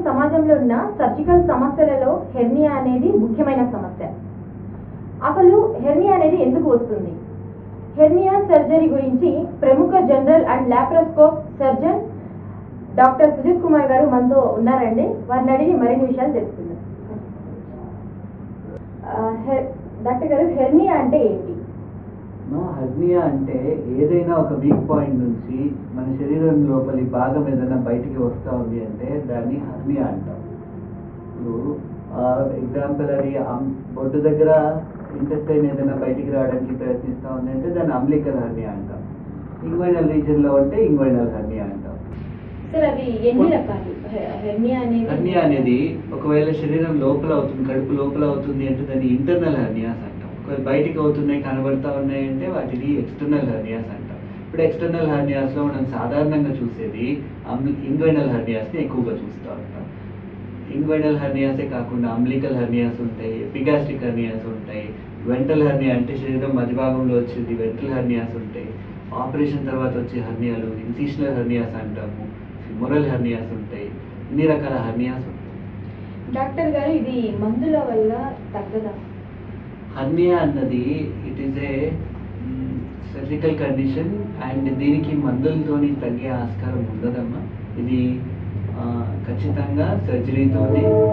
సమాజంలో ఉన్న సర్జికల్ సమస్యలలో హెర్నియా అనేది ముఖ్యమైన సమస్య. అసలు హెర్నియా అనేది ఎందుకు వస్తుంది? హెర్నియా సర్జరీ గురించి ప్రముఖ general and laparoscope surgeon doctor Sujith Kumar గారు మనతో ఉన్నారండి. వారిని అడిగి మరిన్ని విషయాలు తెలుసుకుందాం. డాక్టర్ గారు, హెర్నియా అంటే ఏంటి? హెర్నియా అంటే ఏదైనా ఒక వీక్ పాయింట్ నుంచి మన శరీరం లోపలి భాగం ఏదైనా బయటికి వస్తూ ఉంది అంటే దాన్ని హెర్నియా అంటాం. ఇప్పుడు ఎగ్జాంపుల్ అది బొడ్డు దగ్గర ఇంటెస్టైన్ ఏదైనా బయటికి రావడానికి ప్రయత్నిస్తూ ఉంది అంటే దాన్ని అంబ్లికల్ హెర్నియా అంటాం. ఇంగ్వైనల్ రీజన్లో ఉంటే ఇంగ్వైనల్ హెర్నియా అంటాం. సార్, అవి ఎన్ని రకాలు? హెర్నియా అనేది ఒకవేళ శరీరం లోపల అవుతుంది, కడుపు లోపల అవుతుంది అంటే దాన్ని ఇంటర్నల్ హెర్నియాస్ అంటాం. ఒకవేళ బయటికి అవుతున్నాయి, కనబడతా ఉన్నాయి అంటే వాటిని ఎక్స్టర్నల్ హెర్నియాస్ అంటాం. ఇప్పుడు ఎక్స్టర్నల్ హెర్నియాస్లో మనం సాధారణంగా చూసేది ఇంగ్వైనల్ హెర్నియాస్ని ఎక్కువగా చూస్తూ ఉంటాం. ఇంగ్వైనల్ హెర్నియాసే కాకుండా అంబ్లికల్ హెర్నియాస్ ఉంటాయి, ఎపిగాస్ట్రిక్ హెర్నియాస్ ఉంటాయి, వెంట్రల్ హెర్నియా అంటే శరీరం మధ్య భాగంలో వచ్చేది వెంట్రల్ హెర్నియాస్ ఉంటాయి, ఆపరేషన్ తర్వాత వచ్చే హెర్నియాలు ఇన్సిషనల్ హెర్నియాస్ అంటాము, ఫిమోరల్ హెర్నియాస్ ఉంటాయి. ఇన్ని రకాల హెర్నియాస్ ఉంటాయి. డాక్టర్ గారు, ఇది మందుల వల్ల తగ్గదా? హెర్నియా అన్నది it is A surgical condition and దీనికి మందులతోని తగ్గే ఆస్కారం ఉండదమ్మా. ఇది ఖచ్చితంగా సర్జరీతో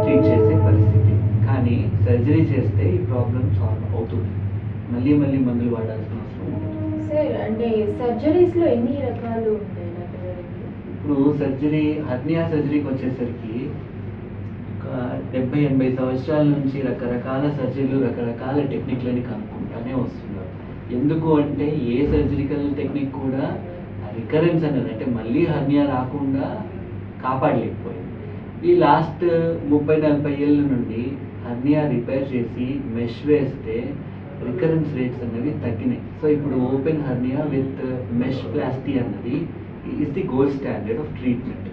ట్రీట్ చేసే పరిస్థితి. కానీ సర్జరీ చేస్తే ఈ ప్రాబ్లం సాల్వ్ అవుతుంది, మళ్ళీ మళ్ళీ మందులు వాడాల్సిన అవసరం ఉంటుంది. సార్, అంటే సర్జరీస్లో ఎన్ని రకాలు ఉంటాయి? ఇప్పుడు హెర్నియా సర్జరీకి వచ్చేసరికి 70-80 సంవత్సరాల నుంచి రకరకాల సర్జరీలు రకరకాల టెక్నిక్లని కనుక్కుంటానే వస్తున్నారు. ఎందుకు అంటే ఏ సర్జరికల్ టెక్నిక్ కూడా రికరెన్స్ అనేది అంటే మళ్ళీ హెర్నియా రాకుండా కాపాడలేకపోయింది. ఈ లాస్ట్ 30-40 ఏళ్ళ నుండి హెర్నియా రిపేర్ చేసి మెష్ వేస్తే రికరెన్స్ రేట్స్ అనేవి తగ్గినాయి. సో ఇప్పుడు open hernia with mesh plasty అన్నది is the gold standard of treatment.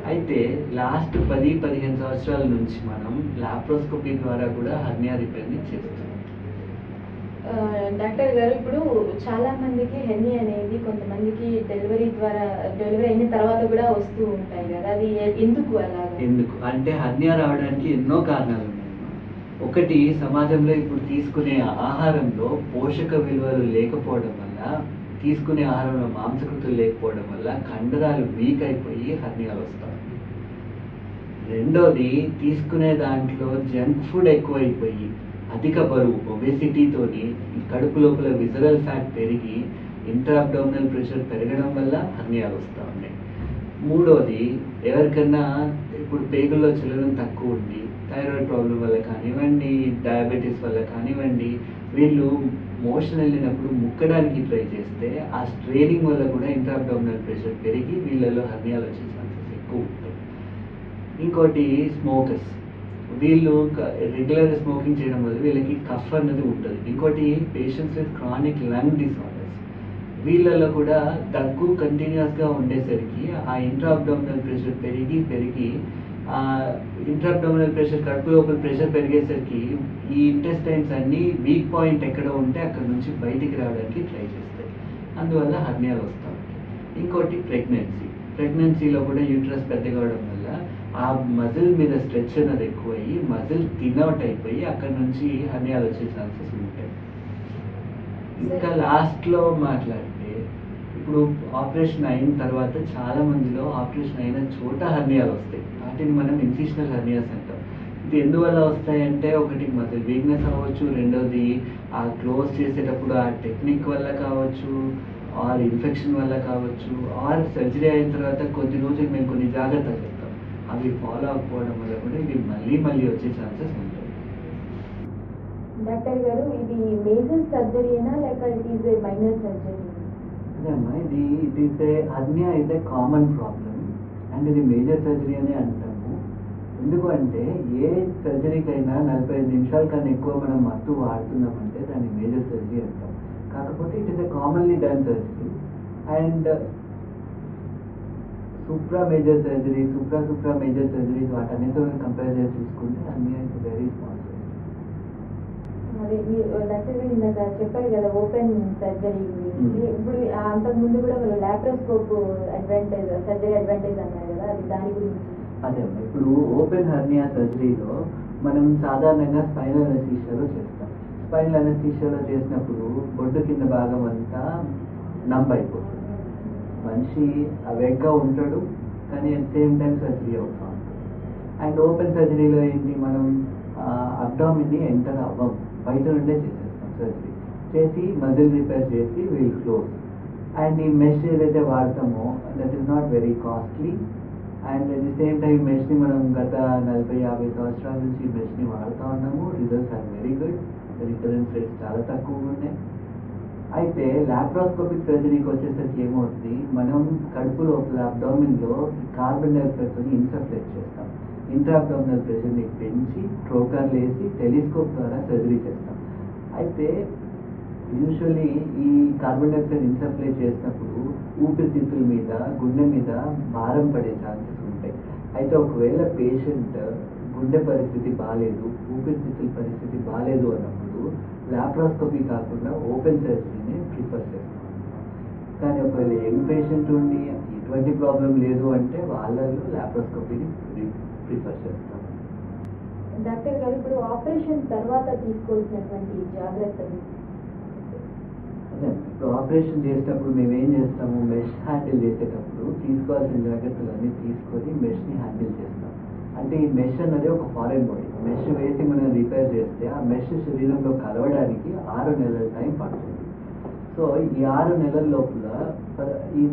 అయితే లాస్ట్ 10-15 సంవత్సరాల నుంచి మనం లాప్రోస్కోపీ ద్వారా కూడా హెర్నియా రిపేర్ని చేస్తున్నాం. డాక్టర్ గారు, ఇప్పుడు చాలా మందికి హెర్నియా అనేది కొంతమందికి డెలివరీ అయిన తర్వాత కూడా వస్తూ ఉంటాయి కదా, అది ఎందుకు అలాగా? ఎందుకు అంటే హెర్నియా రావడానికి ఎన్నో కారణాలు ఉన్నాయి. ఒకటి, సమాజంలో ఇప్పుడు తీసుకునే ఆహారంలో పోషక విలువలు లేకపోవడం వల్ల, తీసుకునే ఆహారంలో మాంసకృతులు లేకపోవడం వల్ల కండరాలు వీక్ అయిపోయి హెర్నియాలు వస్తాయి. రెండోది, తీసుకునే దాంట్లో జంక్ ఫుడ్ ఎక్కువైపోయి అధిక బరువు ఒబేసిటీతోని కడుపు లోపల విజరల్ ఫ్యాట్ పెరిగి ఇంట్రా అబ్డామినల్ ప్రెషర్ పెరగడం వల్ల హెర్నియాలు వస్తూ ఉన్నాయి. మూడోది, ఎవరికన్నా ఇప్పుడు పేగుల్లో చలనం తక్కువ ఉండి థైరాయిడ్ ప్రాబ్లం వల్ల కానివ్వండి, డయాబెటీస్ వల్ల కానివ్వండి, వీళ్ళు మోషన్ వెళ్ళినప్పుడు ముక్కడానికి ట్రై చేస్తే ఆ స్ట్రెయినింగ్ వల్ల కూడా ఇంట్రా అబ్డామినల్ ప్రెషర్ పెరిగి వీళ్ళలో హెర్నియాలు వచ్చే ఛాన్సెస్ ఎక్కువ ఉంటాయి. ఇంకోటి, స్మోకర్స్. వీళ్ళు రెగ్యులర్ స్మోకింగ్ చేయడం వల్ల వీళ్ళకి కఫ్ అన్నది ఉంటుంది. ఇంకోటి, patients with chronic lung disorders, వీళ్ళలో కూడా దగ్గు కంటిన్యూస్గా ఉండేసరికి ఆ ఇంట్రా అబ్డామినల్ ప్రెషర్ పెరిగి ఇంట్రా అబ్డామినల్ ప్రెషర్ కడుపు లోపల ప్రెషర్ పెరిగేసరికి ఈ ఇంటెస్టైన్స్ అన్నీ వీక్ పాయింట్ ఎక్కడ ఉంటే అక్కడ నుంచి బయటికి రావడానికి ట్రై చేస్తాయి. అందువల్ల హెర్నియాలు వస్తూ ఉంటాయి. ఇంకోటి, ప్రెగ్నెన్సీలో కూడా యూట్రస్ పెద్దగా అవడం వల్ల ఆ మజిల్ మీద స్ట్రెచ్ అనేది ఎక్కువయ్యి మజిల్ థిన్అవుట్ అయిపోయి అక్కడ నుంచి హెర్నియాలు వచ్చే ఛాన్సెస్ ఉంటాయి. ఇంకా లాస్ట్లో మాట్లాడితే, ఇప్పుడు ఆపరేషన్ అయిన తర్వాత చాలా మందిలో ఆపరేషన్ అయిన చోట హెర్నియాలు వస్తాయి. వాటిని మనం ఇన్సిషనల్ హెర్నియాస్ అంటాం. ఇది ఎందువల్ల వస్తాయంటే, ఒకటి మజిల్ వీక్నెస్ అవ్వచ్చు, రెండోది ఆ క్లోజ్ చేసేటప్పుడు ఆ టెక్నిక్ వల్ల కావచ్చు, ఆర్ ఇన్ఫెక్షన్ వల్ల కావచ్చు, ఆర్ సర్జరీ అయిన తర్వాత కొద్ది రోజులు మేము కొన్ని జాగ్రత్తలు చెప్తాం, అవి ఫాలో అవ్వకపోవడం వల్ల కూడా ఇవి మళ్ళీ వచ్చే ఛాన్సెస్ ఉంటాయి. డాక్టర్ గారు, ఇది మేజర్ సర్జరీనా లేక it is a minor surgery? అదేమ్మా, it is a hernia is a common problem and ఇది మేజర్ సర్జరీ అని అంటాము. ఎందుకు అంటే ఏ సర్జరీకైనా 45 నిమిషాల కన్నా ఎక్కువ మనం మత్తు వాడుతున్నామంటే దాన్ని మేజర్ సర్జరీ అంటాం. కాకపోతే it is a commonly done surgery. And supra major surgeries వాటన్నిటితో కంపేర్ చేసి చూసుకుంటే hernia is very small surgery. అదే డాక్టర్ గారు ఇందాక చెప్పారు కదా ఓపెన్ సర్జరీ గురించి. ఇప్పుడు అంతకుముందు కూడా వాళ్ళు లాప్రోస్కోప్ సర్జరీ అడ్వాంటేజ్ అన్నారు కదా, అది దాని గురించి? అదే ఇప్పుడు ఓపెన్ హెర్నియా సర్జరీలో మనం సాధారణంగా స్పైనల్ అనస్థీషియాలో చేస్తాం. స్పైనల్ అనస్థీషియాలో చేసినప్పుడు బొడ్డు కింద భాగం అంతా నంబ్ అయిపోతుంది. మనిషి అవేగ్గా ఉంటాడు, కానీ అట్ సేమ్ టైం సర్జరీ అవుతూ ఉంటుంది. అండ్ ఓపెన్ సర్జరీలో ఏంటి, మనం అబ్డామిన్ని ఎంటర్ అవ్వం, బయట నుండే చేసేస్తాం సర్జరీ చేసి మజిల్ రిపేర్ చేసి విల్ క్లోజ్. అండ్ ఈ మెష్ ఏదైతే వాడతామో that is not very costly. And at the same time మెష్ని మనం గత 40-50 సంవత్సరాల నుంచి మెష్ని వాడుతూ ఉన్నాము. Results are very good, recurrence rates చాలా తక్కువగా ఉన్నాయి. అయితే లాప్రోస్కోపిక్ సర్జరీకి వచ్చేసరికి ఏమవుతుంది, మనం కడుపు లోపల అబ్డామిన్లో కార్బన్ డైఆక్సైడ్తో ఇన్సఫ్లేట్ చేస్తాం. ఇంట్రా అబ్డామినల్ ప్రెషర్ని పెంచి ట్రోకర్లు వేసి టెలిస్కోప్ ద్వారా సర్జరీ చేస్తాం. అయితే యూజువల్లీ ఈ కార్బన్ డైఆక్సైడ్ ఇన్సఫ్లేట్ చేసినప్పుడు ఊపిరితిత్తుల మీద, గుండె మీద భారం పడే ఛాన్సెస్ ఉంటాయి. అయితే ఒకవేళ పేషెంట్ గుండె పరిస్థితి బాగాలేదు, ఊపిరితిత్తుల పరిస్థితి బాగాలేదు అన్నప్పుడు లాప్రోస్కోపీ కాకుండా ఓపెన్ సర్జరీని ప్రిఫర్ చేస్తాం. కానీ ఒకవేళ యంగ్ పేషెంట్ ఉండి ఎటువంటి ప్రాబ్లం లేదు అంటే వాళ్ళలో లాప్రోస్కోపీని ప్రిఫర్ చేస్తాం. డాక్టర్ గారు, ఇప్పుడు ఆపరేషన్ తర్వాత తీసుకోవాల్సినటువంటి జాగ్రత్తలు? అదే ఇప్పుడు ఆపరేషన్ చేసేటప్పుడు మేము ఏం చేస్తాము, మెష్ హ్యాండిల్ చేసేటప్పుడు తీసుకోవాల్సిన జాగ్రత్తలన్నీ తీసుకొని మెష్ని హ్యాండిల్ చేస్తాం. అంటే ఈ మెష్ అన్నది ఒక ఫారెన్ బాడీ. మెష్ వేసి మనం రిపేర్ చేస్తే ఆ మెష్ శరీరంలో కలవడానికి 6 నెలల టైం పడుతుంది. సో ఈ 6 నెలల లోపల ఈ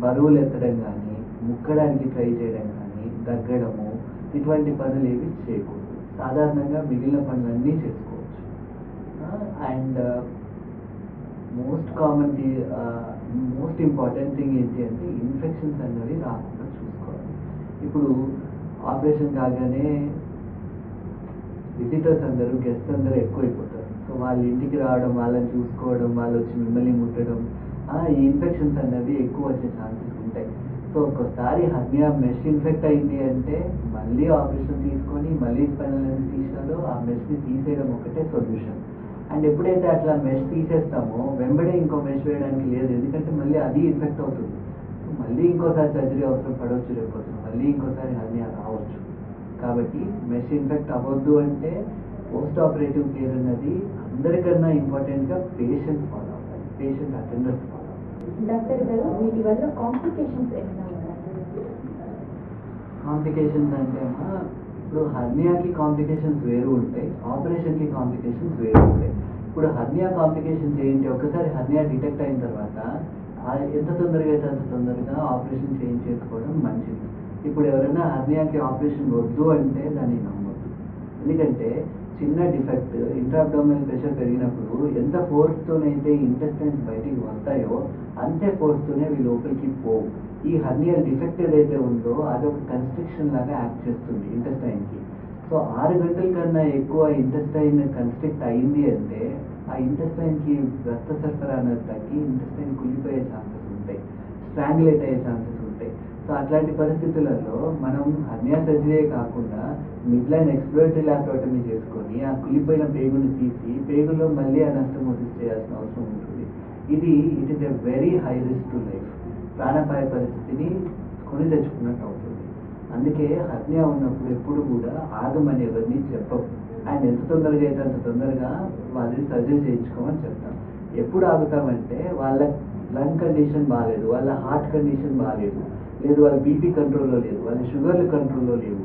బరువులు ఎత్తడం కానీ, ముక్కడానికి ట్రై చేయడం కానీ, దగ్గడము ఇటువంటి పనులు ఏవి చేయకూడదు. సాధారణంగా మిగిలిన పనులన్నీ చేసుకోవచ్చు. అండ్ మోస్ట్ ఇంపార్టెంట్ థింగ్ ఏంటి అంటే ఇన్ఫెక్షన్స్ అనేవి రాకుండా చూసుకోవాలి. ఇప్పుడు ఆపరేషన్ కాగానే విజిటర్స్ అందరూ, గెస్ట్ అందరూ ఎక్కువైపోతారు. సో వాళ్ళ ఇంటికి రావడం, వాళ్ళని చూసుకోవడం, వాళ్ళు వచ్చి మిమ్మల్ని ముట్టడం, ఈ ఇన్ఫెక్షన్స్ అనేవి ఎక్కువ వచ్చే ఛాన్సెస్ ఉంటాయి. సో ఒకసారి హర్నియా మెష్ ఇన్ఫెక్ట్ అయింది అంటే మళ్ళీ ఆపరేషన్ తీసుకొని మళ్ళీ స్పైనల్ అనస్థీషియాలో ఆ మెష్ని తీసేయడం ఒకటే సొల్యూషన్. అండ్ ఎప్పుడైతే అట్లా మెష్ తీసేస్తామో వెంబడే ఇంకో మెష్ వేయడానికి లేదు, ఎందుకంటే మళ్ళీ అది ఇన్ఫెక్ట్ అవుతుంది. మళ్ళీ ఇంకోసారి సర్జరీ అవసరం పడవచ్చు, లేకపోతే మళ్ళీ ఇంకోసారి హర్నియా రావచ్చు. కాబట్టి మెష్ ఇన్ఫెక్ట్ అవ్వద్దు అంటే పోస్ట్ ఆపరేటివ్ కేర్ అన్నది అందరికన్నా ఇంపార్టెంట్గా పేషెంట్ ఫాలో అవ్వాలి, పేషెంట్ అటెండర్స్ ఫాలో అవ్వాలి. డాక్టర్ గారు, వీటి వల్ల కాంప్లికేషన్స్ ఏమైనా ఉంటాయి? కాంప్లికేషన్స్ అంటే ఇప్పుడు హర్నియాకి కాంప్లికేషన్స్ వేరు ఉంటాయి, ఆపరేషన్కి కాంప్లికేషన్స్ వేరు ఉంటాయి. ఇప్పుడు హర్నియా కాంప్లికేషన్స్ ఏంటి, ఒకసారి హర్నియా డిటెక్ట్ అయిన తర్వాత ఎంత తొందరగా అయితే అంత తొందరగా ఆపరేషన్ చేసుకోవడం మంచిది. ఇప్పుడు ఎవరైనా హర్నియాకి ఆపరేషన్ వద్దు అంటే దాన్ని నమ్మొద్దు. ఎందుకంటే చిన్న డిఫెక్ట్, ఇంట్రా అబ్డామినల్ ప్రెషర్ పెరిగినప్పుడు ఎంత ఫోర్స్తోనైతే ఇంటెస్టైన్స్ బయటికి వస్తాయో అంతే ఫోర్స్తోనే అవి లోపలికి పోవు. ఈ హర్నియల్ డిఫెక్ట్ ఏదైతే ఉందో అది ఒక కన్స్ట్రిక్షన్ లాగా యాక్ట్ చేస్తుంది ఇంటెస్టైన్కి. సో 6 గంటల కన్నా ఎక్కువ ఇంటెస్టైన్ కన్స్ట్రిక్ట్ అయింది అంటే ఆ ఇంటెస్టైన్కి రక్త సరఫరా అనేది తగ్గి ఇంటెస్టైన్ కుళ్ళిపోయే ఛాన్సెస్ ఉంటాయి, స్ట్రాంగులేట్ అయ్యే ఛాన్సెస్ ఉంటాయి. సో అట్లాంటి పరిస్థితులలో మనం హర్నియా సర్జరీ కాకుండా మిడ్లైన్ ఎక్స్ప్లోరేటరీ లాప్రోటమీ చేసుకొని ఆ కుళ్ళిపోయిన పేగుని తీసి పేగులో మళ్ళీ అనస్టమోసిస్ చేయాల్సిన అవసరం ఉంటుంది. It is a very high risk to life, ప్రాణాపాయ పరిస్థితిని కొని తెచ్చుకున్నట్టు అవుతుంది. అందుకే హర్నియా ఉన్నప్పుడు ఎప్పుడు కూడా ఆగమని ఎవరిని చెప్పం. అండ్ ఎంత తొందరగా అయితే అంత తొందరగా వాళ్ళని సర్జరీ చేయించుకోమని చెప్తాం. ఎప్పుడు ఆగుతామంటే వాళ్ళ లంగ్ కండిషన్ బాగాలేదు, వాళ్ళ హార్ట్ కండిషన్ బాగాలేదు, లేదు వాళ్ళ బీపీ కంట్రోల్లో లేదు, వాళ్ళ షుగర్లు కంట్రోల్లో లేవు,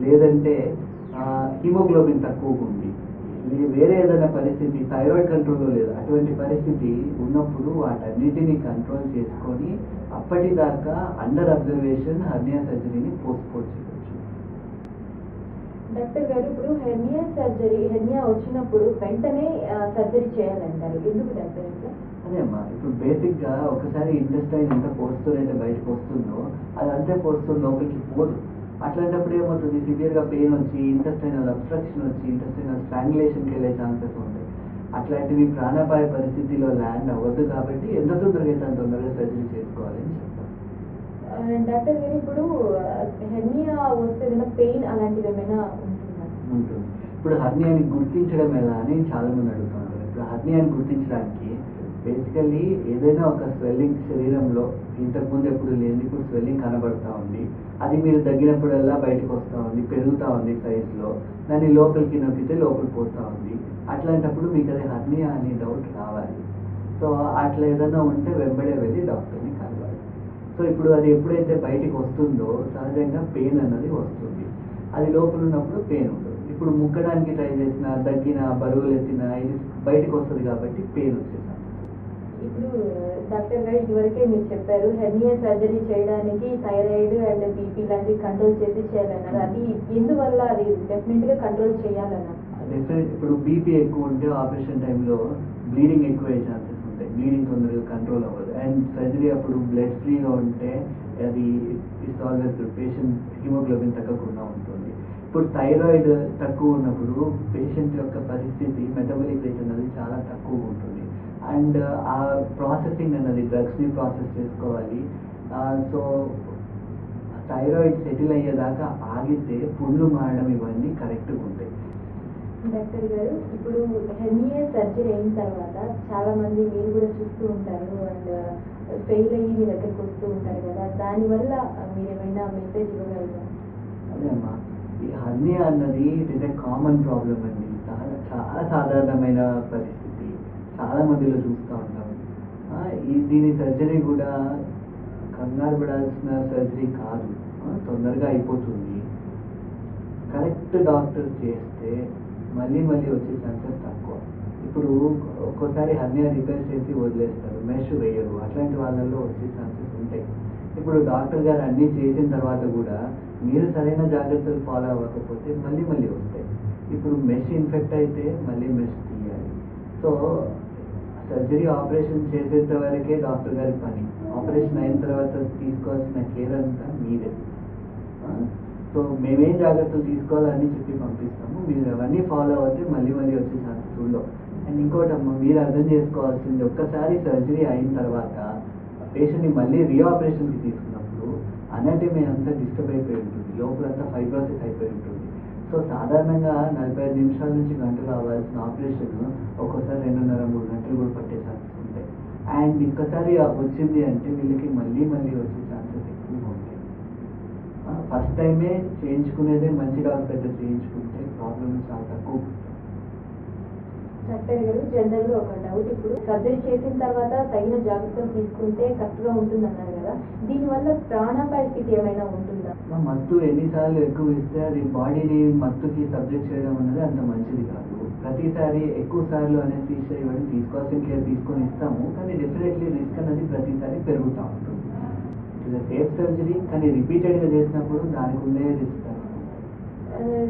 లేదంటే హిమోగ్లోబిన్ తక్కువగా ఉంది, వేరే ఏదైనా పరిస్థితి థైరాయిడ్ కంట్రోల్లో లేదు, అటువంటి పరిస్థితి ఉన్నప్పుడు వాటన్నిటిని కంట్రోల్ చేసుకొని అప్పటిదాకా అండర్ అబ్జర్వేషన్ హర్నియా సర్జరీని పోస్ట్పోన్ చేయవచ్చు. డాక్టర్ గారు, ఇప్పుడు హెర్నియా వచ్చినప్పుడు వెంటనే సర్జరీ చేయాలంటారు, ఎందుకు డాక్టర్? అదే అమ్మా, ఇప్పుడు బేసిక్గా ఒకసారి ఇంటెస్టైన్ ఎంత ఫోర్స్తో అయితే బయటకు వస్తుందో అది అంతే ఫోర్స్తో లోపలికి పోదు. అట్లాంటప్పుడు ఏమవుతుంది, సివియర్గా పెయిన్ వచ్చి ఇంటెస్టైనల్ అబ్స్ట్రక్షన్ వచ్చి ఇంటెస్టైనల్ స్ట్రాంగులేషన్కి వెళ్ళే ఛాన్సెస్ ఉంటాయి. అట్లాంటివి ప్రాణాపాయ పరిస్థితిలో ల్యాండ్ అవ్వద్దు. కాబట్టి ఎంత తొందరగా అయితే అంత తొందరగా సర్జరీ చేసుకోవాలని చెప్తాం. డాక్టర్ గారు, ఇప్పుడు హెర్నియా వస్తే ఏదైనా పెయిన్ అలాంటివి ఏమైనా ఉంటుందా? ఉంటుంది. ఇప్పుడు హర్నియాని గుర్తించడం ఎలా అని చాలా మంది అడుగుతుంటారు. ఇప్పుడు హర్నియాని గుర్తించడానికి బేసికల్లీ ఏదైనా ఒక స్వెల్లింగ్ శరీరంలో ఇంతకుముందు ఎప్పుడు లేని ఇప్పుడు స్వెల్లింగ్ కనబడతా ఉంది, అది మీరు తగ్గినప్పుడల్లా బయటకు వస్తూ ఉంది, పెరుగుతూ ఉంది సైజులో, దాన్ని లోపలికి నొక్కితే లోపలికి పోతూ ఉంది. అట్లాంటప్పుడు మీకు అది హర్నియా అనే డౌట్ రావాలి. సో అట్లా ఏదైనా ఉంటే వెంబడే వెళ్ళి డాక్టర్ని కలవాలి. సో ఇప్పుడు అది ఎప్పుడైతే బయటికి వస్తుందో సహజంగా పెయిన్ అన్నది వస్తుంది. అది లోపల ఉన్నప్పుడు పెయిన్ ఉంటుంది. ఇప్పుడు ముక్కడానికి ట్రై చేసినా, తగ్గిన, బరువులు ఎత్తినా ఇది బయటకు వస్తుంది కాబట్టి పెయిన్ వచ్చేసాం. ఇప్పుడు డాక్టర్ గారు ఇదివరకే మీరు చెప్పారు హెర్నియా సర్జరీ చేయడానికి థైరాయిడ్ అండ్ బీపీ లాంటివి కంట్రోల్ చేసి చేయాలన్నారు. అది ఎందువల్ల అది డెఫినెట్గా కంట్రోల్ చేయాలన్నారు? డెఫినెట్ ఇప్పుడు బీపీ ఎక్కువ ఉంటే ఆపరేషన్ టైంలో బ్లీడింగ్ ఎక్కువ అయ్యే ఛాన్సెస్ ఉంటాయి. బ్లీడింగ్ తొందరగా కంట్రోల్ అవ్వదు. అండ్ సర్జరీ అప్పుడు బ్లడ్ ఫ్రీగా ఉంటే అది ఇట్స్ ఆల్వేస్ పేషెంట్ హిమోగ్లోబిన్ తగ్గకుండా ఉంటుంది. ఇప్పుడు థైరాయిడ్ తక్కువ ఉన్నప్పుడు పేషెంట్ యొక్క పరిస్థితి మెటబాలిక్ రేట్ అన్నది చాలా తక్కువ ఉంటుంది. అండ్ ఆ ప్రాసెసింగ్ అన్నది డ్రగ్స్ని ప్రాసెస్ చేసుకోవాలి. సో థైరాయిడ్ సెటిల్ అయ్యేదాకా ఆగితే పుండ్లు మారడం ఇవన్నీ కరెక్ట్గా ఉంటాయి. డాక్టర్ గారు ఇప్పుడు హెర్నియా సర్జరీ అయిన తర్వాత చాలా మంది మీరు కూడా చూస్తూ ఉంటారు అండ్ ఫెయిల్ అయ్యి మీ దగ్గరికి వస్తూ ఉంటారు కదా, దానివల్ల మీరు ఏమైనా మెసేజ్ ఇవ్వగలరా? అదే అమ్మా, ఈ హర్నియా అన్నది it is a common problem అండి. చాలా చాలా సాధారణమైన పరిస్థితి, చాలా మందిలో చూస్తూ ఉంటాం. దీని సర్జరీ కూడా కంగారు పడాల్సిన సర్జరీ కాదు, తొందరగా అయిపోతుంది. కరెక్ట్ డాక్టర్ చేస్తే మళ్ళీ మళ్ళీ వచ్చే ఛాన్సెస్ తక్కువ. ఇప్పుడు ఒక్కోసారి హర్నియా రిపేర్ చేసి వదిలేస్తారు, మెష్ వేయరు, అట్లాంటి వాళ్ళల్లో వచ్చే ఛాన్సెస్ ఉంటాయి. ఇప్పుడు డాక్టర్ గారు అన్నీ చేసిన తర్వాత కూడా మీరు సరైన జాగ్రత్తలు ఫాలో అవ్వకపోతే మళ్ళీ మళ్ళీ వస్తాయి. ఇప్పుడు మెష్ ఇన్ఫెక్ట్ అయితే మళ్ళీ మెష్ తీయాలి. సో సర్జరీ ఆపరేషన్ చేసేంత వరకే డాక్టర్ గారి పని. ఆపరేషన్ అయిన తర్వాత తీసుకోవాల్సిన కేర్ అంతా మీదే. సో మేమేం జాగ్రత్తలు తీసుకోవాలని చెప్పి పంపిస్తాము, మీరు అవన్నీ ఫాలో అవుతే మళ్ళీ మళ్ళీ వచ్చే ఛాన్సెస్ ఉండవు. అండ్ ఇంకోటమ్మా, మీరు అర్థం చేసుకోవాల్సింది, ఒక్కసారి సర్జరీ అయిన తర్వాత పేషెంట్ని మళ్ళీ రీఆపరేషన్కి తీసుకున్నప్పుడు అనాటమీ అంతా డిస్టర్బ్ అయిపోయి ఉంటుంది, లోపలంతా ఫైబ్రోసిస్ అయిపోయి ఉంటుంది. సో సాధారణంగా 45 నిమిషాల నుంచి గంటలు అవ్వాల్సిన ఆపరేషన్ ఒక్కోసారి 2.5-3 గంటలు కూడా పట్టే ఛాన్సెస్ ఉంటాయి. అండ్ ఇంకోసారి వచ్చింది అంటే వీళ్ళకి మళ్ళీ మళ్ళీ వచ్చే ఛాన్సెస్ ఎక్కువగా ఉంటాయి. ఫస్ట్ టైమే చేయించుకునేదే మంచి డాక్టర్ దగ్గర చేయించుకుంటే ప్రాబ్లం చాలా తక్కువ. డాక్టర్ గారు జనరల్గా ఒక డౌట్, ఇప్పుడు సర్జరీ చేసిన తర్వాత తగిన జాగ్రత్తలు తీసుకుంటే కరెక్ట్గా ఉంటుంది అన్నారు కదా, దీనివల్ల ప్రాణాపాయ స్థితి ఏమైనా ఉంటుందా? మత్తు ఎన్నిసార్లు ఎక్కువ ఇస్తే అది బాడీని మత్తుకి సబ్జెక్ట్ చేయడం అనేది అంత మంచిది కాదు. ప్రతిసారి ఎక్కువ సార్లు అనెస్థీషియా ఇవన్నీ తీసుకోవాల్సిన కేర్ తీసుకొని ఇస్తాము, కానీ డెఫినెట్లీ రిస్క్ అనేది ప్రతిసారి పెరుగుతూ ఉంటుంది. ఇట్ ఇస్ సేఫ్ సర్జరీ, కానీ రిపీటెడ్గా చేసినప్పుడు దానికి ఉండే రిస్క్.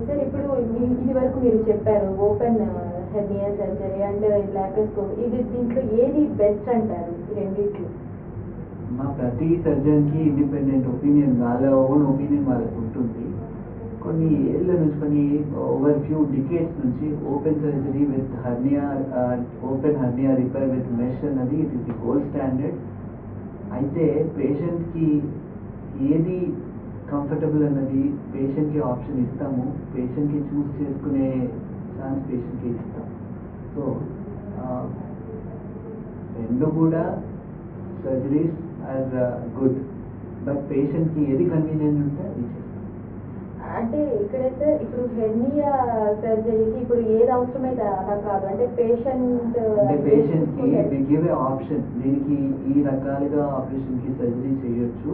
సార్ ఇప్పుడు ఇది వరకు మీరు చెప్పారు open hernia surgery and laparoscopy, ఇది దీంట్లో ఏది బెస్ట్ అంటారు ఈ రెండింటిలో? మా ప్రతి సర్జన్కి ఇండిపెండెంట్ ఒపీనియన్, వాళ్ళ ఓన్ ఒపీనియన్ వాళ్ళకు ఉంటుంది. కొన్ని ఏళ్ళ నుంచి, కొన్ని ఓవర్ ఫ్యూ డికేట్స్ నుంచి open surgery with hernia, open hernia repair with mesh అన్నది it is the gold standard. అయితే పేషెంట్కి ఏది కంఫర్టబుల్ అన్నది పేషెంట్కి ఆప్షన్ ఇస్తాము, పేషెంట్కి చూస్ చేసుకునే ఛాన్స్ పేషెంట్కి ఇస్తాం. సో రెండు కూడా సర్జరీస్ ఆర్ గుడ్, బట్ పేషెంట్కి ఏది కన్వీనియంట్ ఉంటే అది చేస్తాం. అంటే ఇక్కడైతే ఇప్పుడు హెర్నియా సర్జరీకి ఇప్పుడు ఏది అవసరమైతే అలా కాదు, అంటే పేషెంట్కి వి గివ్ ఏ ఆప్షన్, దీనికి ఈ రకాలుగా ఆపరేషన్కి సర్జరీ చేయొచ్చు,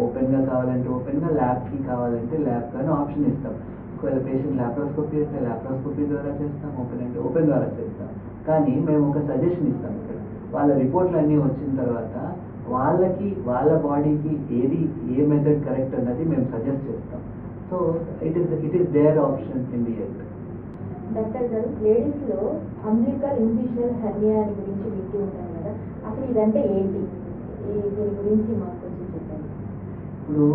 ఓపెన్గా కావాలంటే ఓపెన్గా, ల్యాబ్కి కావాలంటే ల్యాబ్ కానీ ఆప్షన్ ఇస్తాం. ఒకవేళ పేషెంట్ లాప్రోస్కోపీ అయితే లాప్రోస్కోపీ ద్వారా చేస్తాం, ఓపెన్ అంటే ఓపెన్ ద్వారా చేస్తాం. కానీ మేము ఒక సజెషన్ ఇస్తాం ఇక్కడ, వాళ్ళ రిపోర్ట్లు అన్నీ వచ్చిన తర్వాత వాళ్ళకి వాళ్ళ బాడీకి ఏది ఏ మెథడ్ కరెక్ట్ అన్నది మేము సజెస్ట్ చేస్తాం. So it is their option in the end. Doctor గారు లేడీస్లో అంబ్లికల్ ఇన్సిషనల్ హెర్నియా అని గురించి వింటూ ఉంటారు కదా, అసలు ఇదంటే ఏంటి, దీని గురించి మాకు కొంచెం చెప్పండి. ఇప్పుడు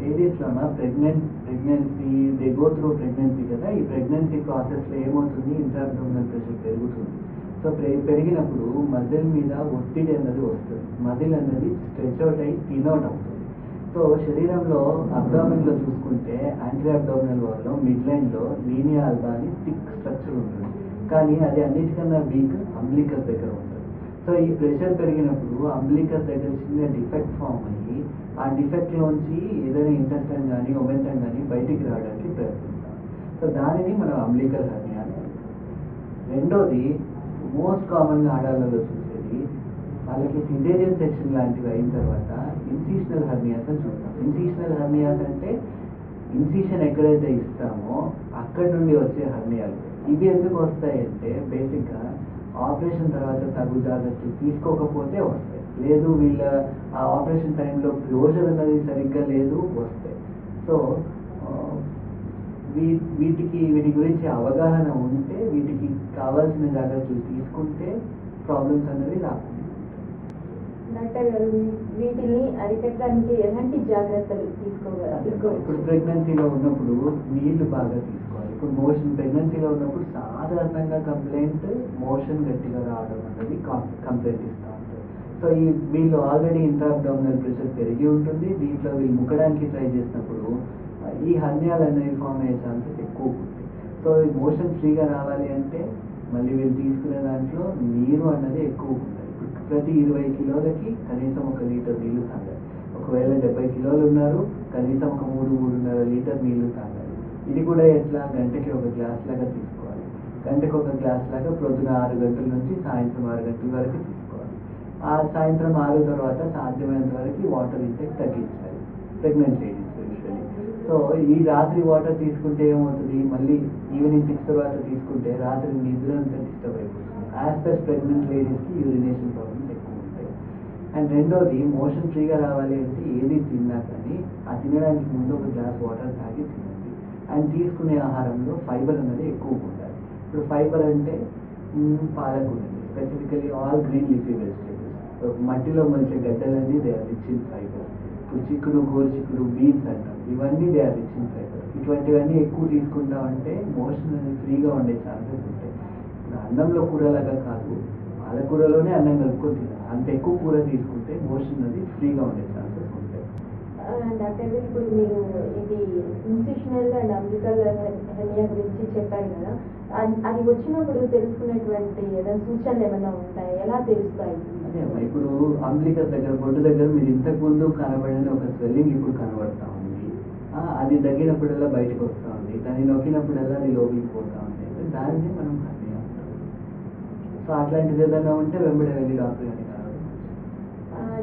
లేడీస్లోన pregnancy they go through pregnancy కదా, ఈ ప్రెగ్నెన్సీ ప్రాసెస్లో ఏమవుతుంది, ఇంట్రాబ్డోమినల్ ప్రెషర్ పెరుగుతుంది. సో పెరిగినప్పుడు మజిల్ మీద ఒత్తిడి అన్నది వస్తుంది, మజిల్ అన్నది స్ట్రెచ్ అవుట్ అయ్యి థిన్ అవుట్ అవుతుంది. సో శరీరంలో అబ్డామిన్లో చూసుకుంటే యాంటీ అబ్డామినల్ వాల్లో మిడ్ లైన్లో లీనియా ఆల్బా అని థిక్ స్ట్రక్చర్ ఉంటుంది, కానీ అది అన్నిటికన్నా వీక్ అంబ్లికస్ దగ్గర ఉంటుంది. సో ఈ ప్రెషర్ పెరిగినప్పుడు అంబ్లికస్ దగ్గర చిన్న డిఫెక్ట్ ఫామ్ అయ్యి ఆ డిఫెక్ట్లోంచి ఏదైనా ఇంటెస్టైన్ కానీ ఒమెంటం కానీ బయటికి రావడానికి ప్రయత్నిస్తాం. సో దానిని మనం అంబ్లికల్ హెర్నియా అని అంటాం. రెండోది మోస్ట్ కామన్గా ఆడవాళ్ళలో చూసేది వాళ్ళకి సిజేరియన్ సెక్షన్ లాంటివి అయిన తర్వాత ఇన్సిషనల్ హెర్నియాస్ అని చూస్తాం. ఇన్సిషనల్ హెర్నియాస్ అంటే ఇన్సిషన్ ఎక్కడైతే ఇస్తామో అక్కడి నుండి వచ్చే హెర్నియాలు. ఇవి ఎందుకు వస్తాయంటే బేసిక్గా ఆపరేషన్ తర్వాత తగు జాగ్రత్తలు తీసుకోకపోతే వస్తాయి, లేదు వీళ్ళ ఆ ఆపరేషన్ టైంలో క్లోజర్ అనేది సరిగ్గా లేదు వస్తాయి. సో వీటి గురించి అవగాహన ఉంటే వీటికి కావాల్సిన జాగ్రత్తలు తీసుకుంటే ప్రాబ్లమ్స్ అనేవి రాకుండా. డాక్టర్ గారు వీటిని అరికట్టడానికి ఎలాంటి జాగ్రత్తలు తీసుకోవాలి? ఇప్పుడు ప్రెగ్నెన్సీలో ఉన్నప్పుడు నీళ్లు బాగా తీసుకోవాలి. ఇప్పుడు ప్రెగ్నెన్సీలో ఉన్నప్పుడు సాధారణంగా కంప్లైంట్ మోషన్ గట్టిగా రావడం అనేది కంప్లైంట్ ఇస్తూ ఉంటుంది. సో వీళ్ళు ఆల్రెడీ ఇంట్రాబ్డామినల్ ప్రెషర్ పెరిగి ఉంటుంది. దీంట్లో వీళ్ళు ముక్కడానికి ట్రై చేసినప్పుడు ఈ హర్నియాలు అనేవి ఫామ్ అయ్యే ఛాన్సెస్ ఎక్కువ ఉంటాయి. సో ఈ మోషన్ ఫ్రీగా రావాలి అంటే మళ్ళీ వీళ్ళు తీసుకునే దాంట్లో నీరు అన్నది ఎక్కువ ఉంటుంది. ప్రతి 20 కిలోలకి కనీసం 1 లీటర్ నీళ్లు తాగాలి. ఒకవేళ 70 కిలోలు ఉన్నారు కనీసం ఒక 3-3.5 లీటర్ నీళ్లు తాగాలి. ఇది కూడా ఎట్లా గంటకి 1 గ్లాస్ లాగా తీసుకోవాలి. గంటకి 1 గ్లాస్ లాగా ప్రొద్దున 6 గంటల నుంచి సాయంత్రం 6 గంటల వరకు తీసుకోవాలి. ఆ సాయంత్రం 6 తర్వాత సాధ్యమైనంత వరకు వాటర్ ఇంటేక్ తగ్గించాలి ప్రెగ్నెంట్ లేడీస్ యూజువల్లీ. సో ఈ రాత్రి వాటర్ తీసుకుంటే ఏమవుతుంది, మళ్ళీ ఈవినింగ్ 6 తర్వాత తీసుకుంటే రాత్రి నిద్ర అంతా డిస్టర్బ్ అయిపోతుంది. యాజ్ పర్ ప్రెగ్నెంట్ లేడీస్కి యూరినేషన్ ప్రాబ్లమ్స్ ఎక్కువ ఉంటాయి. అండ్ రెండోది మోషన్ ఫ్రీగా రావాలి అంటే ఏది తిన్నా కానీ ఆ తినడానికి ముందు 1 గ్లాస్ వాటర్ తాగి తినండి. అండ్ తీసుకునే ఆహారంలో ఫైబర్ అనేది ఎక్కువ ఉండాలి. ఇప్పుడు ఫైబర్ అంటే పాలకూర, specifically all green leafy vegetables, మట్టిలో మొలిచే గడ్డలన్నీ they are rich in fibre. ఇప్పుడు చిక్కుడు, గోరుచిక్కుడు, బీన్స్ అంటాం, ఇవన్నీ they are rich in fibre. ఇటువంటివన్నీ ఎక్కువ తీసుకుంటామంటే మోషన్ అనేది ఫ్రీగా ఉండే ఛాన్సెస్ ఉంటాయి. ఇప్పుడు అన్నంలో కూరలాగా కాదు, పాలకూరలోనే అన్నం కలుపుకొని తినాలి. అంత ఎక్కువ కూర తీసుకుంటే మోషన్ అనేది ఫ్రీగా ఉండే ఛాన్సెస్ ఉంటాయి. డాక్టర్ గారు ఇప్పుడు మీరు ఇది ఇన్సిషనల్ అండ్ అంబ్లికల్ హెర్నియా గురించి చెప్పారు కదా, అది వచ్చినప్పుడు తెలుసుకునేటువంటి ఏదైనా సూచనలు ఏమైనా ఉంటాయి, ఎలా తెలుస్తాయి? అదే ఇప్పుడు అంబ్లికల్ దగ్గర బొడ్డు దగ్గర మీరు ఇంతకు ముందు కనబడిన ఒక స్వెల్లింగ్ ఇప్పుడు కనబడతా ఉంది. అది తగ్గినప్పుడల్లా బయటకు వస్తూ ఉంది, దాన్ని నొక్కినప్పుడల్లా అది లోపలికి పోతా ఉంది. దాన్ని మనం హెర్నియా అంటాం. సో అట్లాంటిది ఏదైనా ఉంటే వెంబడే వెళ్ళి డాక్టర్ గారిని కలవాలి.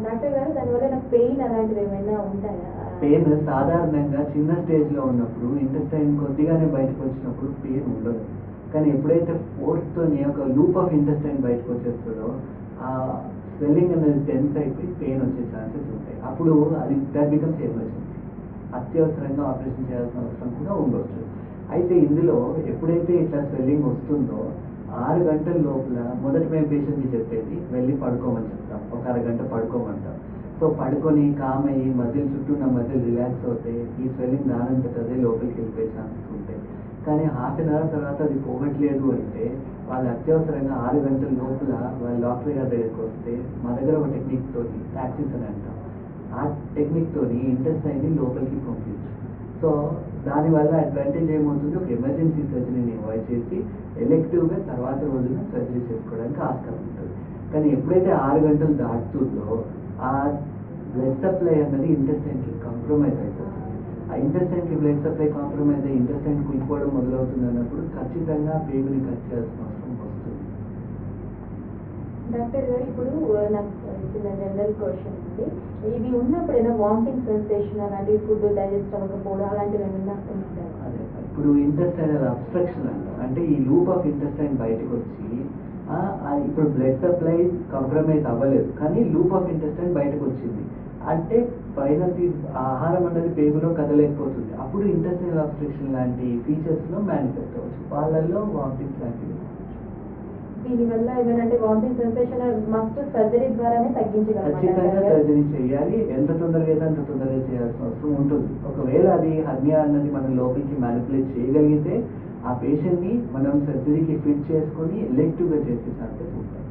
డాక్టర్ గారు దానివల్ల నాకు పెయిన్ అలాంటివి ఏమైనా ఉంటాయా? పెయిన్ సాధారణంగా చిన్న స్టేజ్లో ఉన్నప్పుడు ఇంటెస్టైన్ కొద్దిగానే బయటకు వచ్చినప్పుడు పెయిన్ ఉండదు. కానీ ఎప్పుడైతే ఫోర్స్తో ఒక లూప్ ఆఫ్ ఇంటెస్టైన్ బయటకు వచ్చేస్తుందో ఆ స్వెల్లింగ్ అనేది టెన్స్ అయిపోయి పెయిన్ వచ్చే ఛాన్సెస్ ఉంటాయి. అప్పుడు అది దట్ బికమ్స్ ఎమర్జెన్సీ, అత్యవసరంగా ఆపరేషన్ చేయాల్సిన అవసరం కూడా ఉండొచ్చు. అయితే ఇందులో ఎప్పుడైతే ఇట్లా స్వెల్లింగ్ వస్తుందో 6 గంటల లోపల మొదటి మేము పేషెంట్కి చెప్పేది వెళ్ళి పడుకోమని చెప్తాం, ఒక అరగంట పడుకోమంటాం. సో పడుకొని కామ్ అయ్యి మధ్యలో చుట్టూ ఉన్న మధ్యలో రిలాక్స్ అవుతాయి, ఈ స్వెల్లింగ్ దానంతట అదే లోపలికి వెళ్ళిపోయే ఛాన్సెస్ ఉంటాయి. కానీ హాఫ్ అన్ అవర్ తర్వాత అది పోగట్లేదు అంటే వాళ్ళు అత్యవసరంగా 6 గంటల లోపల వాళ్ళ డాక్టర్ గారి దగ్గరికి వస్తే మా దగ్గర ఒక టెక్నిక్ తోటి ప్రాక్టీస్ అని అంటాం, ఆ టెక్నిక్ తోని ఇంటెస్టైన్ని లోపలికి పంపించు. సో దానివల్ల అడ్వాంటేజ్ ఏమవుతుంది, ఒక ఎమర్జెన్సీ సర్జరీని అవాయిడ్ చేసి ఎలెక్టివ్గా తర్వాత రోజున సర్జరీ చేసుకోవడానికి ఆస్కారం ఉంటుంది. కానీ ఎప్పుడైతే 6 గంటలు దాటుతుందో ఆ బ్లడ్ సప్లై అన్నది ఇంటెస్టైన్కి కాంప్రమైజ్ అవుతుంది. ఆ ఇంటెస్టైన్కి బ్లడ్ సప్లై కాంప్రమైజ్ అయ్యి ఇంటెస్టైన్ కుళ్ళిపోవడం మొదలవుతుంది అన్నప్పుడు ఖచ్చితంగా పేగుని కట్ చేయాల్సిన అవసరం వస్తుంది. డాక్టర్ గారు ఇప్పుడు నాకు చిన్న జనరల్ క్వశ్చన్ ఉంది, ఇది ఉన్నప్పుడు ఏదైనా వామిటింగ్ సెన్సేషన్ అలాంటివి, ఫుడ్ డైజెస్ట్ అవ్వకపోవడం అలాంటివి ఏమైనా ఉంటాయి? అదే ఇప్పుడు ఇంటెస్టైనల్ అబ్స్ట్రక్షన్ అంటాం, అంటే ఈ లూప్ ఆఫ్ ఇంటెస్టైన్ బయటకు వచ్చి ఇప్పుడు బ్లడ్ సప్లై కాంప్రమైజ్ అవ్వలేదు కానీ లూప్ ఆఫ్ ఇంటెస్టైన్ బయటకు వచ్చింది అంటే పైన ఆహారం అనేది పేగులో కదలేకపోతుంది. అప్పుడు ఇంటెస్టైనల్ అబ్స్ట్రక్షన్ లాంటి ఫీచర్స్లో మేనిఫెస్ట్ అవ్వచ్చు, వాళ్ళల్లో వామిటింగ్స్ లాంటివి. దీనివల్ల ఏమైనా వామిటింగ్ సెన్సేషన్ మస్ట్ సర్జరీ ద్వారానే తగ్గించగలరు? ఖచ్చితంగా సర్జరీ చేయాలి, ఎంత తొందరగా అయితే అంత తొందరగా చేయాల్సిన అవసరం ఉంటుంది. ఒకవేళ అది హర్నియా అన్నది మనం లోపలికి మ్యానిపులేట్ చేయగలిగితే ఆ పేషెంట్ని మనం సర్జరీకి ఫిట్ చేసుకొని ఎలెక్టివ్గా చేసే ఛాన్సెస్ ఉంటాయి.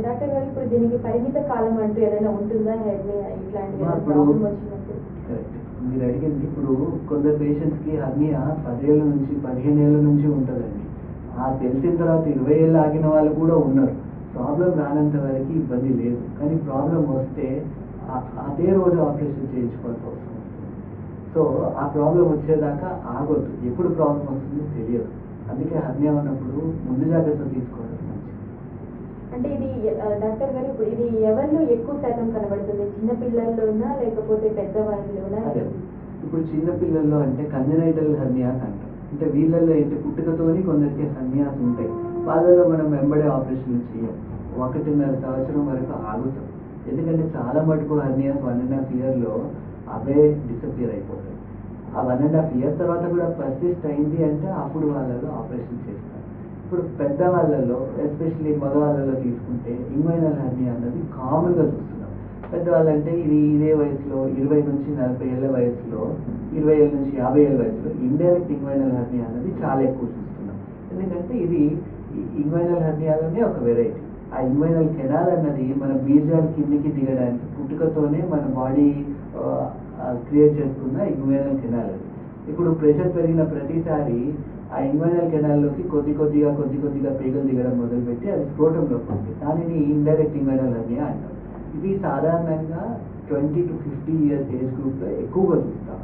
డాక్టర్ గారు ఇప్పుడు దీనికి పరిమిత కాలం అంటూ ఏదైనా ఉంటుందా హెర్నియా ఇట్లాంటివి వచ్చినప్పుడు? కరెక్ట్, మీరు అడిగింది. ఇప్పుడు కొందరు పేషెంట్స్కి హర్నియా 10 ఏళ్ళ నుంచి 15 ఏళ్ళ నుంచి ఉంటుందండి. తెలిసిన తర్వాత 20 ఏళ్ళు ఆగిన వాళ్ళు కూడా ఉన్నారు. ప్రాబ్లం రానంత వరకు ఇబ్బంది లేదు, కానీ ప్రాబ్లం వస్తే అదే రోజు ఆపరేషన్ చేయించుకోవాల్సి వస్తుంది. సో ఆ ప్రాబ్లం వచ్చేదాకా ఆగొద్దు, ఎప్పుడు ప్రాబ్లం వస్తుందో తెలియదు. అందుకే హర్నియా ఉన్నప్పుడు ముందు జాగ్రత్త తీసుకోవడం మంచిది. అంటే ఇది డాక్టర్ గారు ఇప్పుడు ఇది ఎవరిలో ఎక్కువ శాతం కనబడుతుంది, చిన్నపిల్లల్లోనా లేకపోతే పెద్దవాళ్ళలోనా? ఇప్పుడు చిన్నపిల్లల్లో అంటే కంజనైటల్ హర్నియాస్ అంటాం. అంటే వీళ్ళల్లో ఏంటి పుట్టుకతోని కొందరికి హర్నియాస్ ఉంటాయి, వాళ్ళలో మనం వెంబడే ఆపరేషన్లు చేయం, 1.5 సంవత్సరం వరకు ఆగుతాం. ఎందుకంటే చాలా మటుకు హర్నియాస్ 1.5 yearలో అవే డిసపియర్ అయిపోతాయి. ఆ 1.5 year తర్వాత కూడా పర్సిస్ట్ అయింది అంటే అప్పుడు వాళ్ళలో ఆపరేషన్ చేస్తారు. ఇప్పుడు పెద్దవాళ్ళలో ఎస్పెషల్లీ మగవాళ్ళలో తీసుకుంటే ఇంగ్వైనల్ హెర్నియా అన్నది కామన్గా చూస్తున్నాం. పెద్దవాళ్ళంటే ఇదే వయసులో 20 నుంచి 40 ఏళ్ళ వయసులో, 20 ఏళ్ళ నుంచి 50 ఏళ్ళ వయసులో ఇండైరెక్ట్ ఇంగ్వైనల్ హెర్నియా అన్నది చాలా ఎక్కువ చూస్తున్నాం. ఎందుకంటే ఇది ఇంగ్వైనల్ హెర్నియాలోనే ఒక వెరైటీ. ఆ ఇంగ్వైనల్ కెనాల్ అన్నది మన బీజాలు కిందికి దిగడానికి పుట్టుకతోనే మన బాడీ క్రియేట్ చేసుకున్న ఇంగ్వైనల్ కెనాల్ అది. ఇప్పుడు ప్రెషర్ పెరిగిన ప్రతిసారి ఆ ఇంగ్వైనల్ కెనాల్లోకి కొద్ది కొద్దిగా పేగలు దిగడం మొదలుపెట్టి అది స్క్రోటంలోకి వస్తుంది. దానిని ఇండైరెక్ట్ ఇంగ్వైనల్ హెర్నియా అంటాం. ఇది సాధారణంగా 20 to 50 years ఏజ్ గ్రూప్లో ఎక్కువగా చూస్తాం.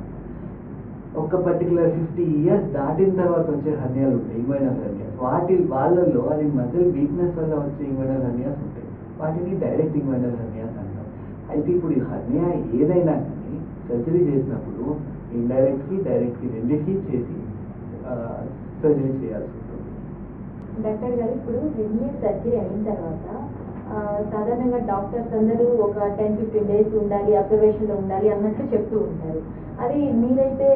ఒక పర్టికులర్ 50 years దాటిన తర్వాత వచ్చే హర్నియాలు ఉంటాయి, ఇంగ్వైనల్ హెర్నియాస్. వాళ్ళల్లో అది మజిల్ వీక్నెస్ వల్ల వచ్చే ఇంగ్వైనల్ హెర్నియాస్ ఉంటాయి, వాటిని డైరెక్ట్ ఇంగ్వైనల్ హెర్నియాస్ అంటాం. అయితే ఇప్పుడు ఈ హర్నియా ఏదైనా కానీ సర్జరీ చేసినప్పుడు ఇండైరెక్ట్కి డైరెక్ట్కి రెండింటికి చేసి సర్జరీ చేయాల్సి ఉంటుంది. డాక్టర్ గారు ఇప్పుడు హెర్నియా సర్జరీ అయిన తర్వాత సాధారణంగా డాక్టర్స్ అందరూ ఒక 10-15 days ఉండాలి, అబ్జర్వేషన్లో ఉండాలి అన్నట్లు చెప్తూ ఉంటారు. అది మీరైతే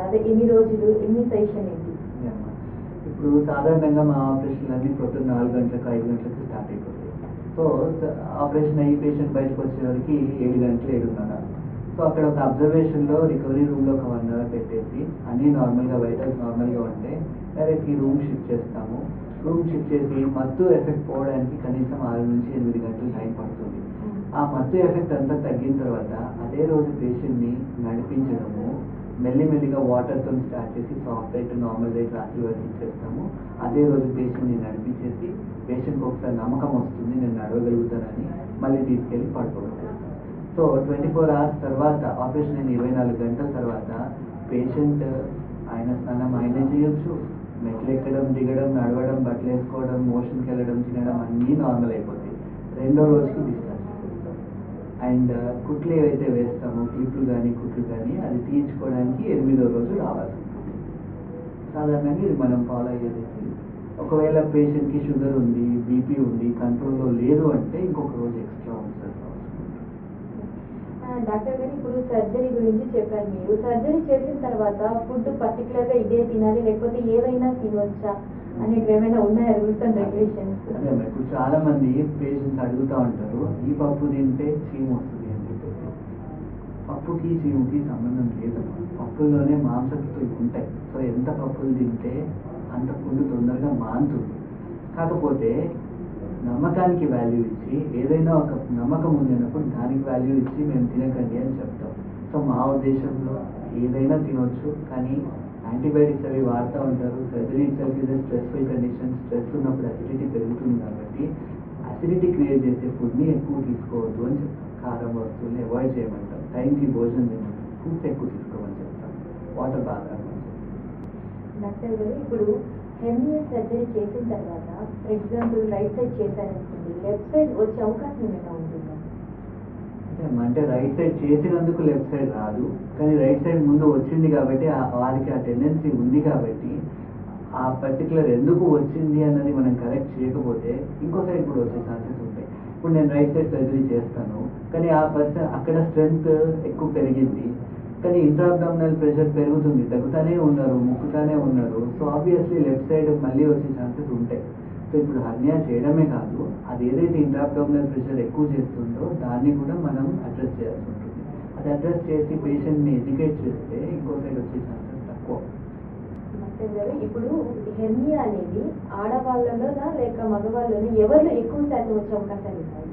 అదే ఎన్ని రోజులు, ఎన్ని సెషన్ ఏంటి? ఇప్పుడు సాధారణంగా మా ఆపరేషన్లు అన్ని పొద్దున్న 4 గంటలకు 5 గంటలకు స్టార్ట్ అయిపోతాయి. సో ఆపరేషన్ అయ్యి పేషెంట్ బయటకు వచ్చేవరకు 7 గంటలు 7:30. సో అక్కడ ఒక అబ్జర్వేషన్లో రికవరీ రూమ్లో ఒక 1 hour పెట్టేసి అన్నీ నార్మల్గా వైటల్స్ నార్మల్గా ఉంటే డైరెక్ట్గా రూమ్ షిఫ్ట్ చేస్తాము. రూమ్ షిఫ్ట్ చేసి మత్తు ఎఫెక్ట్ పోవడానికి కనీసం 6 నుంచి 8 గంటలు టైం పడుతుంది. ఆ మత్తు ఎఫెక్ట్ అంతా తగ్గిన తర్వాత అదే రోజు పేషెంట్ని నడిపించడము, మెల్లిమెల్లిగా వాటర్తో స్టార్ట్ చేసి సాఫ్ట్ రైట్ నార్మల్ రైట్ రాత్రి వరకు ఇచ్చేస్తాము. అదే రోజు పేషెంట్ని నడిపించేసి పేషెంట్కి ఒకసారి నమ్మకం వస్తుంది నేను నడవగలుగుతానని, మళ్ళీ తీసుకెళ్ళి పడుకోగలుగుతాను. సో 24 hours తర్వాత ఆపరేషన్ అయిన 24 గంటల తర్వాత పేషెంట్ ఆయన స్నానం ఆయనే చేయొచ్చు, మెట్లు ఎక్కడం దిగడం నడవడం బట్టలు వేసుకోవడం మోషన్కి వెళ్ళడం తినడం అన్నీ నార్మల్ అయిపోతాయి. రెండో రోజుకి డిశ్చార్జ్ చేస్తాం. అండ్ కుట్లు ఏవైతే వేస్తామో క్లిప్లు కానీ కుట్లు కానీ అది తీయించుకోవడానికి 8వ రోజు రావాలి. సాధారణంగా ఇది మనం ఫాలో అయ్యేది. ఒకవేళ పేషెంట్కి షుగర్ ఉంది, బీపీ ఉంది, కంట్రోల్లో లేదు అంటే ఇంకొక రోజు ఎక్స్ట్రా ఉంటుంది. డాక్టర్ గారు ఇప్పుడు సర్జరీ గురించి చెప్పారు. మీరు సర్జరీ చేసిన తర్వాత ఫుడ్ పర్టికులర్గా ఇదే తినాలి లేకపోతే ఏవైనా తినవచ్చా అనేవి ఏమైనా ఉన్నాయా రూల్స్ అండ్ రెగ్యులేషన్స్? అదే ఇప్పుడు చాలా మంది పేషెంట్స్ అడుగుతూ ఉంటారు ఈ పప్పు తింటే చీము వస్తుంది అని చెప్పేసి. పప్పుకి చీముకి సంబంధం లేదు, పప్పుల్లోనే మాంసకృతులు ఉంటాయి. సో ఎంత పప్పులు తింటే అంత ఫుడ్ తొందరగా మానుతుంది. కాకపోతే నమ్మకానికి వాల్యూ ఇచ్చి ఏదైనా ఒక నమ్మకం ఉండినప్పుడు దానికి వాల్యూ ఇచ్చి మేము తినకండి అని చెప్తాం. సో మా ఉద్దేశంలో ఏదైనా తినొచ్చు, కానీ యాంటీబయాటిక్స్ అవి వాడుతూ ఉంటారు. Surgery itself is stressful condition, stress ఉన్నప్పుడు అసిడిటీ పెరుగుతుంది కాబట్టి అసిడిటీ క్రియేట్ చేసే ఫుడ్ని ఎక్కువ తీసుకోవద్దు అని చెప్తాం. కారం వస్తువుల్ని అవాయిడ్ చేయమంటాం, టైంకి భోజనం చేయమంటాం, ఫ్రూట్స్ ఎక్కువ తీసుకోమని చెప్తాం, వాటర్ బాగా తాగమని చెప్తాం. డాక్టర్ గారు ఇప్పుడు హెర్నియా సర్జరీ చేసిన తర్వాత ఫర్ ఎగ్జాంపుల్ రైట్ సైడ్ చేశారనుకోండి, లెఫ్ట్ సైడ్ వచ్చే అవకాశం ఏమైనా ఉంటుందా? అంటే రైట్ సైడ్ చేసినందుకు లెఫ్ట్ సైడ్ రాదు, కానీ రైట్ సైడ్ ముందు వచ్చింది కాబట్టి వారికి ఆ టెండెన్సీ ఉంది కాబట్టి ఆ పర్టికులర్ ఎందుకు వచ్చింది అన్నది మనం కరెక్ట్ చేయకపోతే ఇంకో సైడ్ కూడా వచ్చే ఛాన్సెస్ ఉంటాయి. ఇప్పుడు నేను రైట్ సైడ్ సర్జరీ చేస్తాను, కానీ ఆ పర్సన్ అక్కడ స్ట్రెంగ్త్ ఎక్కువ పెరిగింది, కానీ ఇంట్రాబ్డామినల్ ప్రెషర్ పెరుగుతుంది, తగ్గుతానే ఉన్నారు, ముక్కుతానే ఉన్నారు. సో ఆబ్వియస్లీ లెఫ్ట్ సైడ్ మళ్ళీ వచ్చే ఛాన్సెస్ ఉంటాయి. సో ఇప్పుడు హర్నియా చేయడమే కాదు, అది ఏదైతే ఇంట్రాబ్డామినల్ ప్రెషర్ ఎక్కువ చేస్తుందో దాన్ని కూడా మనం అడ్రస్ చేయాల్సి ఉంటుంది. అది అడ్రస్ చేసి పేషెంట్ని ఎడ్యుకేట్ చేస్తే ఇంకో సైడ్ వచ్చే ఛాన్సెస్ తక్కువ. డాక్టర్ గారు ఇప్పుడు హెర్నియా అనేది ఆడవాళ్ళలోనా లేక మగవాళ్ళలోనే ఎవరిలో ఎక్కువ శాతం వచ్చే అవకాశాలు ఉన్నాయి?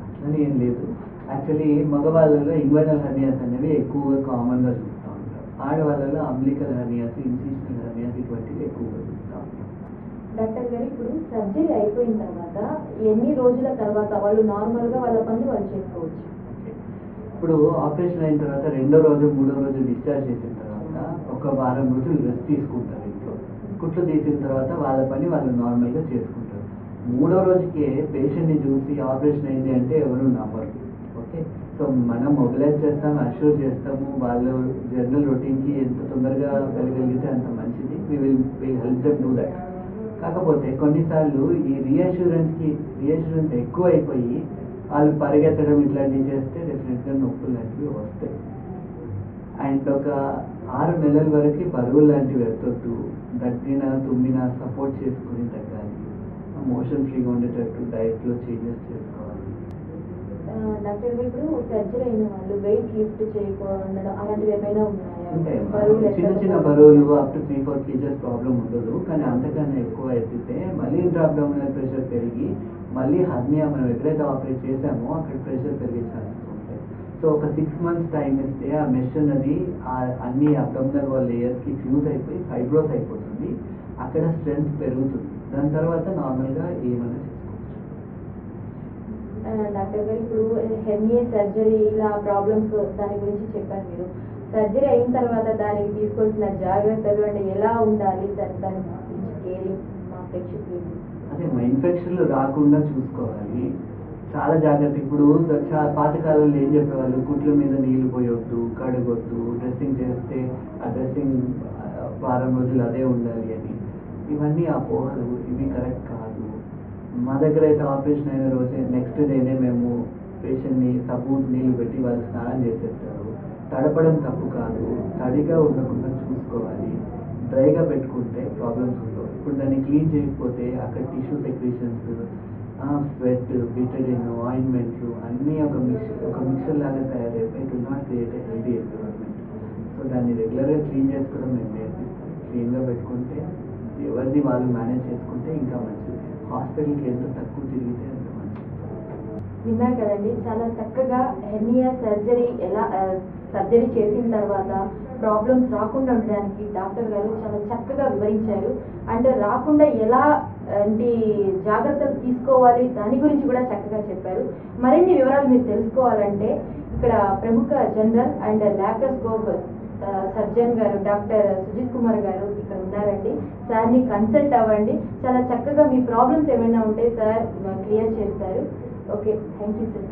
అట్లని ఏం లేదు. యాక్చువల్లీ మగవాళ్ళలో ఇంగ్వైనల్ హెర్నియాస్ అనేవి ఎక్కువగా కామన్గా చూస్తూ ఉంటారు. ఆడవాళ్ళలో అంబ్లికల్ హెర్నియాస్, ఇన్సిషనల్ హెర్నియాస్ ఇటువంటివి ఎక్కువగా చూస్తూ ఉంటాం. డాక్టర్ గారు ఇప్పుడు సర్జరీ అయిపోయిన తర్వాత ఎన్ని రోజుల తర్వాత వాళ్ళు నార్మల్గా వాళ్ళ పనులు వాళ్ళు చేసుకోవచ్చు? ఇప్పుడు ఆపరేషన్ అయిన తర్వాత 2వ రోజు 3వ రోజు డిశ్చార్జ్ చేసిన తర్వాత ఒక వారం రోజులు రెస్ట్ తీసుకుంటారు ఇంట్లో. కుట్లు తీసిన తర్వాత వాళ్ళ పని వాళ్ళు నార్మల్గా చేసుకుంటారు. 3వ రోజుకే పేషెంట్ని చూసి ఆపరేషన్ అయింది అంటే ఎవరు నమ్మరు. ఓకే, సో మనం మొబిలైజ్ చేస్తాము, అష్యూర్ చేస్తాము, వాళ్ళు జనరల్ రొటీన్కి ఎంత తొందరగా వెళ్ళగలిగితే అంత మంచిది. Will help them do that. కాకపోతే కొన్నిసార్లు ఈ రీఅష్యూరెన్స్ ఎక్కువ అయిపోయి వాళ్ళు పరిగెత్తడం ఇట్లాంటివి చేస్తే డెఫినెట్గా నొప్పులు లాంటివి వస్తాయి. అండ్ ఒక 6 నెలల వరకు బరువులు లాంటివి ఎత్తొద్దు. దగ్గిన తుమ్మిన సపోర్ట్ చేసుకుని తగ్గాలి. మోషన్ ఫ్రీగా ఉండేటట్టు డైట్లో చేంజెస్ చేసుకోవాలి. డాక్టర్ గారు ఇప్పుడు సర్జరీ అయిన వాళ్ళు వెయిట్ లిఫ్ట్ చేయకుండా అలాంటివి ఏమైనా ఉన్నాయా? చిన్న బరువులు అప్ టు 3-4 kgs ప్రాబ్లం ఉండదు. కానీ అంతకన్నా ఎక్కువ ఎత్తితే మళ్ళీ ఇంట్రాఅబ్డామినల్ ప్రెషర్ పెరిగి మళ్ళీ హర్నియా మనం ఎక్కడైతే ఆపరేట్ చేసామో అక్కడ ప్రెషర్ పెరిగే ఛాన్సెస్ ఉంటాయి. సో ఒక 6 months టైం ఇస్తే ఆ మెష్ అన్నది అన్ని అబ్డామినల్ వాల్ లేయర్స్కి ఫ్యూజ్ అయిపోయి ఫైబ్రోస్ అయిపోతుంది. అక్కడ స్ట్రెంత్ పెరుగుతుంది. దాని తర్వాత నార్మల్గా ఏమైనా చేసుకోవచ్చు. డాక్టర్ గారు ఇప్పుడు హెర్నియా సర్జరీ ఇలా ప్రాబ్లమ్స్ దాని గురించి చెప్పారు మీరు. సర్జరీ అయిన తర్వాత దానికి తీసుకోవాల్సిన జాగ్రత్తలు అంటే ఎలా ఉండాలి, దాని గురించి కేరింగ్ మా ప్రేక్షకులు? అదే ఇన్ఫెక్షన్లు రాకుండా చూసుకోవాలి. చాలా జాగ్రత్త. ఇప్పుడు పాతకాలంలో ఏం చెప్పేవాళ్ళు, కుట్ల మీద నీళ్లు పోయొద్దు, కడగొద్దు, డ్రెస్సింగ్ చేస్తే ఆ డ్రెస్సింగ్ వారం రోజులు అదే ఉండాలి అని. ఇవన్నీ అపోహలు, ఇవి కరెక్ట్ కాదు. మా దగ్గర అయితే ఆపరేషన్ అయిన రోజే నెక్స్ట్ డేనే మేము పేషెంట్ని సబ్బు నీళ్ళు పెట్టి వాళ్ళు స్నానం చేసేస్తారు. తడపడం తప్పు కాదు, తడిగా ఉండకుండా చూసుకోవాలి. డ్రైగా పెట్టుకుంటే ప్రాబ్లమ్స్ ఉండవు. ఇప్పుడు దాన్ని క్లీన్ చేయకపోతే అక్కడ టిష్యూ సెక్రీషన్స్, స్వెట్, బిటడిన్, ఆయింట్మెంట్లు అన్నీ ఒక మిక్సర్ లాగా తయారైపోయి do not create a healthy environment. So దాన్ని రెగ్యులర్గా క్లీన్ చేసుకోవడం మేము నేర్పిస్తాం. క్లీన్గా పెట్టుకుంటే ఎవరిని వాళ్ళు మేనేజ్ చేసుకుంటే ఇంకా మంచిది. హాస్పిటల్కి ఎంత తక్కువ తిరిగితే అంత మంచిది. విన్నారు కదండి, చాలా చక్కగా హెర్నియా సర్జరీ చేసిన తర్వాత ప్రాబ్లమ్స్ రాకుండా ఉండడానికి డాక్టర్ గారు చాలా చక్కగా వివరించారు. అండ్ రాకుండా ఎలాంటి జాగ్రత్తలు తీసుకోవాలి దాని గురించి కూడా చక్కగా చెప్పారు. మరిన్ని వివరాలు మీరు తెలుసుకోవాలంటే ఇక్కడ ప్రముఖ జనరల్ అండ్ లాప్రోస్కోప్ సర్జన్ గారు డాక్టర్ సుజిత్ కుమార్ గారు ఇక్కడ ఉన్నారండి. సార్ని కన్సల్ట్ అవ్వండి. చాలా చక్కగా మీ ప్రాబ్లమ్స్ ఏమైనా ఉంటే సార్ క్లియర్ చేస్తారు. Okay, thank you sir.